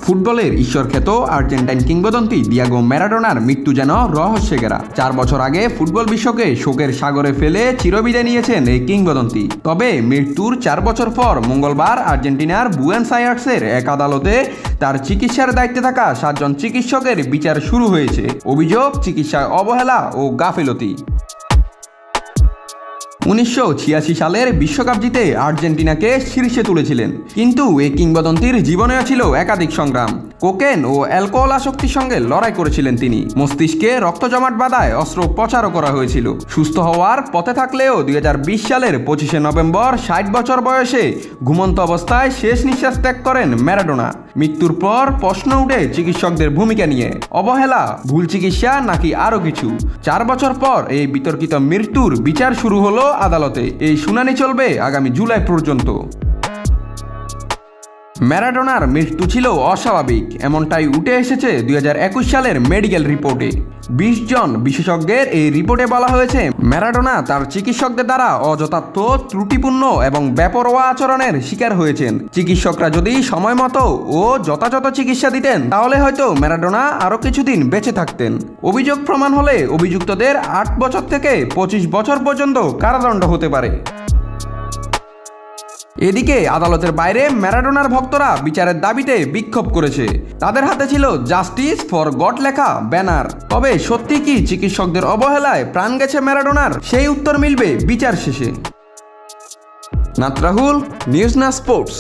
ফুটবলের ঈশ্বরখ্যাত আর্জেন্টাইন কিংবদন্তি দিয়েগো ম্যারাডোনার মৃত্যু যেন রহস্যে ঘেরা। 4 বছর আগে ফুটবল বিশ্বকে শোকের সাগরে ফেলে চিরবিদায় নিয়েছেন এই কিংবদন্তি। তবে মৃত্যুর 4 বছর পর মঙ্গলবার আর্জেন্টিনার বুয়েনোস আয়ার্সের এক আদালতে তার চিকিৎসার দায়িত্বে থাকা 7 জন চিকিৎসকের বিচার শুরু হয়েছে। অভিযোগ চিকিৎসায় অবহেলা ও গাফিলতি। 1986 সালের বিশ্বকাপ জিতে আর্জেন্টিনাকে শীর্ষে তুলেছিলেন, কিন্তু এই কিংবদন্তির জীবনেও ছিল একাধিক সংগ্রাম। কোকেন ও অ্যালকোহল আসক্তির সঙ্গে লড়াই করেছিলেন তিনি। মস্তিষ্কে রক্ত জমাট বাঁধায় অস্ত্রোপচারও করা হয়েছিল। সুস্থ হওয়ার পথে থাকলেও 2020 সালের 25শে নভেম্বর 60 বছর বয়সে ঘুমন্ত অবস্থায় শেষ নিঃশ্বাস ত্যাগ করেন ম্যারাডোনা। মৃত্যুর পর প্রশ্ন উঠে চিকিৎসকদের ভূমিকা নিয়ে। অবহেলা, ভুল চিকিৎসা নাকি আরও কিছু? 4 বছর পর এই বিতর্কিত মৃত্যুর বিচার শুরু হলো আদালতে। এই শুনানি চলবে আগামী জুলাই পর্যন্ত। ম্যারাডোনার মৃত্যু ছিল অস্বাভাবিক, এমনটাই উঠে এসেছে 2021 সালের মেডিকেল রিপোর্টে। 20 জন বিশেষজ্ঞের এই রিপোর্টে বলা হয়েছে ম্যারাডোনা তার চিকিৎসকদের দ্বারা অযথার্থ, ত্রুটিপূর্ণ এবং বেপরোয়া আচরণের শিকার হয়েছেন। চিকিৎসকরা যদি সময় মতো ও যথাযথ চিকিৎসা দিতেন তাহলে হয়তো ম্যারাডোনা আরও কিছুদিন বেঁচে থাকতেন। অভিযোগ প্রমাণ হলে অভিযুক্তদের 8 বছর থেকে 25 বছর পর্যন্ত কারাদণ্ড হতে পারে। এদিকে আদালতের বাইরে ম্যারাডোনার ভক্তরা বিচারের দাবিতে বিক্ষোভ করেছে। তাদের হাতে ছিল জাস্টিস ফর গড লেখা ব্যানার। তবে সত্যি কি চিকিৎসকদের অবহেলায় প্রাণ গেছে ম্যারাডোনার? সেই উত্তর মিলবে বিচার শেষে। নাত রাহুল, নিউজ না স্পোর্টস।